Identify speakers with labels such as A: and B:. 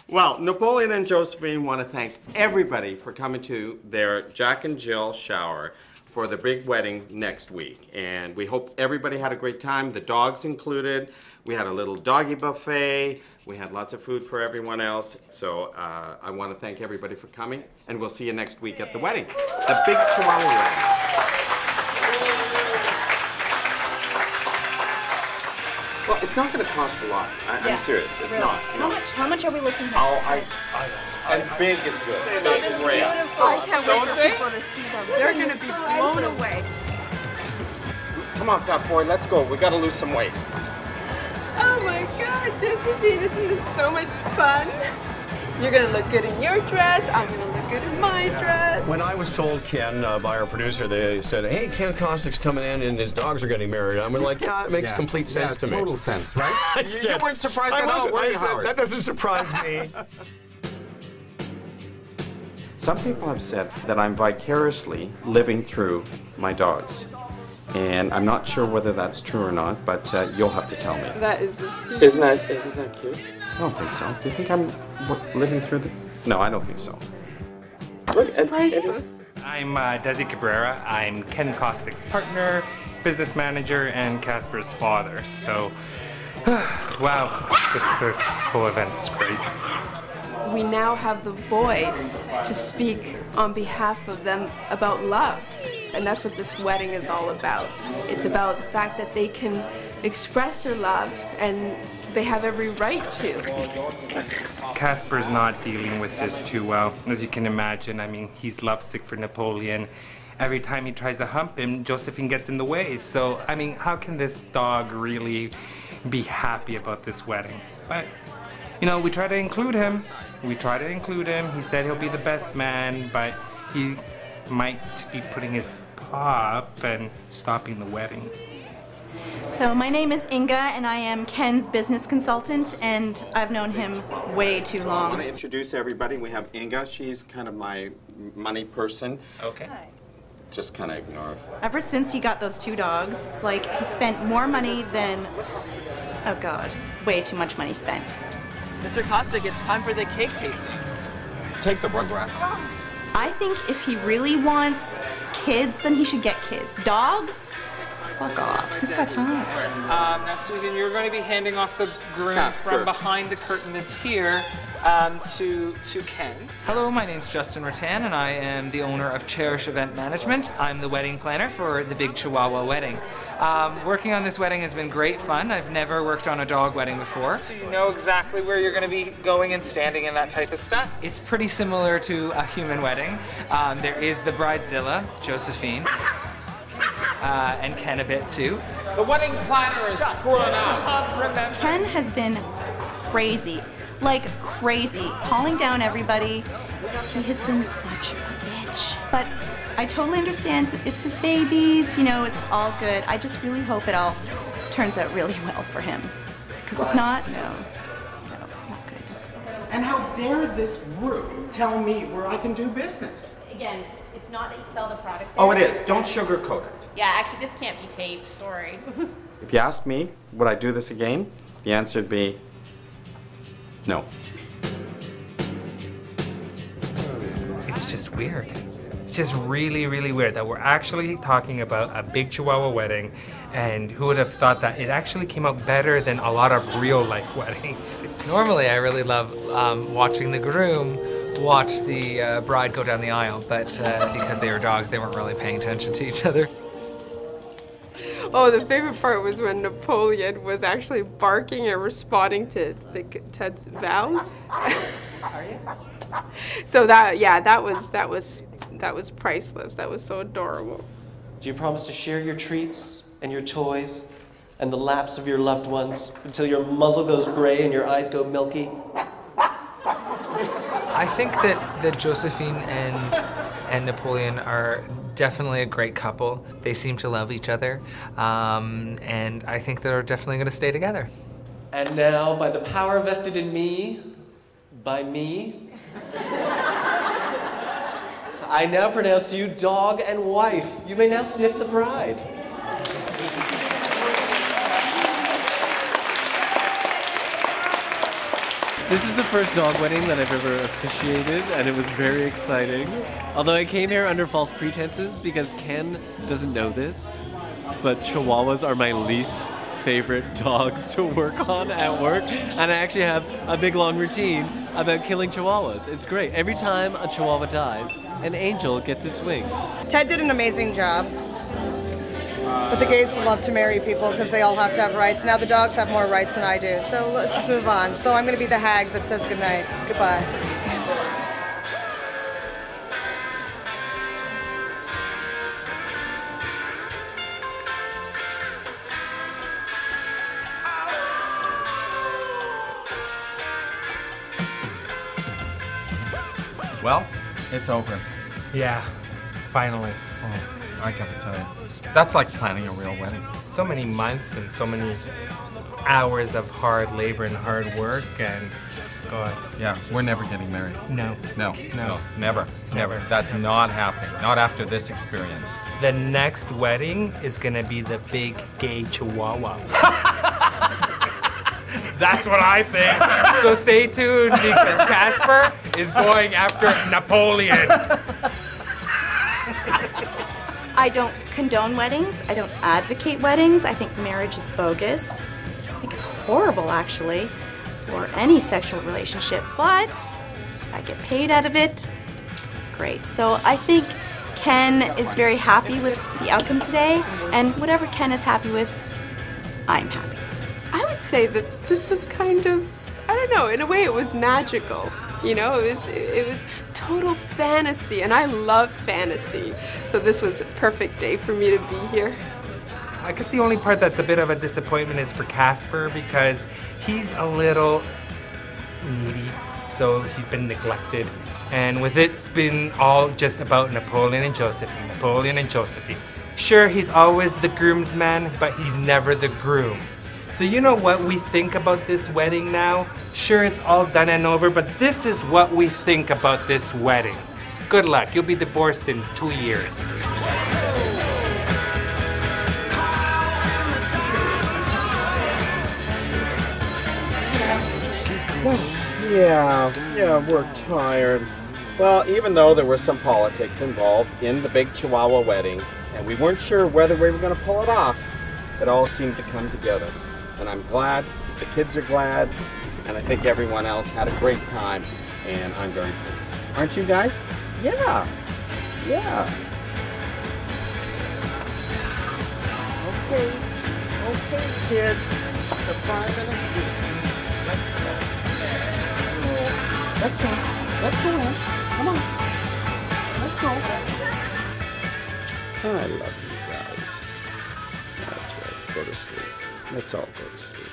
A: Well, Napoleon and Josephine want to thank everybody for coming to their Jack and Jill shower for the big wedding next week. And we hope everybody had a great time, the dogs included. We had a little doggy buffet. We had lots of food for everyone else. So I want to thank everybody for coming. And we'll see you next week at the wedding, the Big Chihuahua Wedding. Well, it's not going to cost a lot. I'm serious. It's
B: really?
A: not.
B: How much? How much are we looking at?
A: Oh, and big is good. Big
B: That is
A: and real.
B: beautiful. I can't wait for people to see them. They're going to be blown away.
A: Come on, fat boy, let's go. We got to lose some weight.
C: Oh my God, Josephine, isn't this so much fun? You're gonna look good in your dress, I'm gonna look good in my dress.
D: When I was told, Ken, by our producer, they said, hey, Ken Kostic's coming in and his dogs are getting married. I'm like, yeah, it makes complete sense to me.
A: Total sense, right? You weren't surprised at all, were you, Howard?
D: That doesn't surprise me.
A: Some people have said that I'm vicariously living through my dogs. And I'm not sure whether that's true or not, but you'll have to tell me.
C: That is just too
A: Isn't that cute? I don't think so. Do you think I'm living through the... No, I don't think so.
C: It's priceless.
E: I'm Desi Cabrera. I'm Ken Kostic's partner, business manager, and Casper's father. So, wow, this whole event is crazy.
C: We now have the voice to speak on behalf of them about love. And that's what this wedding is all about. It's about the fact that they can express their love and they have every right to.
E: Casper's not dealing with this too well. As you can imagine, I mean, he's lovesick for Napoleon. Every time he tries to hump him, Josephine gets in the way. So, I mean, how can this dog really be happy about this wedding? But, you know, we try to include him. He said he'll be the best man, but he might be putting his paw up and stopping the wedding.
B: So my name is Inga, and I am Ken's business consultant, and I've known him way too
A: I
B: long.
A: want to introduce everybody. We have Inga. She's kind of my money person.
E: Okay.
A: Just kind of ignore her.
B: Ever since he got those 2 dogs, it's like he spent more money than, oh God, way too much money spent.
F: Mr. Kostic, it's time for the cake tasting.
A: Take the Rugrats.
B: I think if he really wants kids, then he should get kids. Dogs? Fuck off. Who's got time?
F: Now, Susan, you're going to be handing off the grooms
A: Casper.
F: from behind the curtain that's here to Ken.
G: Hello, my name's Justin Rattan, and I am the owner of Cherish Event Management. I'm the wedding planner for the Big Chihuahua Wedding. Working on this wedding has been great fun. I've never worked on a dog wedding before.
F: So you know exactly where you're going to be going and standing and that type of stuff?
G: It's pretty similar to a human wedding. There is the bridezilla, Josephine, and Ken a bit too.
F: The wedding planner is screwing up.
B: Ken has been crazy. Like crazy. Calling down everybody. He has been such a bitch. But I totally understand it's his babies, you know, it's all good. I just really hope it all turns out really well for him. Because if not, no, not good.
A: And how dare this group tell me where I can do business?
H: Again, it's not that you sell the product.
A: Oh, it is. Don't sugarcoat it.
H: Yeah, actually, this can't be taped. Sorry.
A: If you ask me, would I do this again? The answer would be no.
E: It's just weird. It's just really, really weird that we're actually talking about a Big Chihuahua wedding, and who would have thought that it actually came out better than a lot of real-life weddings.
G: Normally, I really love watching the groom watch the bride go down the aisle, but because they were dogs, they weren't really paying attention to each other.
C: Oh, the favorite part was when Napoleon was actually barking and responding to Ted's vows. So that was priceless. That was so adorable.
I: Do you promise to share your treats and your toys and the laps of your loved ones until your muzzle goes gray and your eyes go milky?
G: I think that Josephine and Napoleon are definitely a great couple. They seem to love each other, and I think they're definitely going to stay together.
I: And now, by the power vested in me, by me, I now pronounce you dog and wife. You may now sniff the bride. This is the first dog wedding that I've ever officiated, and it was very exciting. Although I came here under false pretenses because Ken doesn't know this, but Chihuahuas are my least favorite dogs to work on at work, and I actually have a big long routine about killing Chihuahuas. It's great. Every time a Chihuahua dies, an angel gets its wings.
J: Ted did an amazing job. But the gays love to marry people because they all have to have rights. Now the dogs have more rights than I do. So let's just move on. So I'm going to be the hag that says goodnight. Goodbye.
A: Well, it's over.
E: Yeah, finally.
A: Oh, I gotta tell you, that's like planning a real wedding.
E: So many months and so many hours of hard labor and hard work, and God.
A: Yeah, we're never getting married.
E: No.
A: No,
E: No.
A: no, never.
E: Never.
A: That's not happening. Not after this experience.
E: The next wedding is gonna be the big gay Chihuahua. That's what I think. So stay tuned because Casper is going after Napoleon.
B: I don't condone weddings. I don't advocate weddings. I think marriage is bogus. I think it's horrible, actually, for any sexual relationship. But if I get paid out of it, great. So I think Ken is very happy with the outcome today, and whatever Ken is happy with, I'm happy.
C: I would say that this was kind of, I don't know, in a way it was magical. You know, it was total fantasy, and I love fantasy. So this was a perfect day for me to be here.
E: I guess the only part that's a bit of a disappointment is for Casper because he's a little needy, so he's been neglected. And with it's been all just about Napoleon and Josephine, Napoleon and Josephine. Sure, he's always the groomsman, but he's never the groom. So you know what we think about this wedding now? Sure, it's all done and over, but this is what we think about this wedding. Good luck, you'll be divorced in 2 years.
A: Yeah, we're tired. Well, even though there was some politics involved in the big Chihuahua wedding, and we weren't sure whether we were going to pull it off, it all seemed to come together. And I'm glad, the kids are glad, and I think everyone else had a great time, and I'm very pleased. Aren't you guys? Yeah. Okay, kids. The Prime Minister's. Let's go. Let's go in. Come on. Let's go. I love you guys. That's right. Go to sleep. Let's all go to sleep.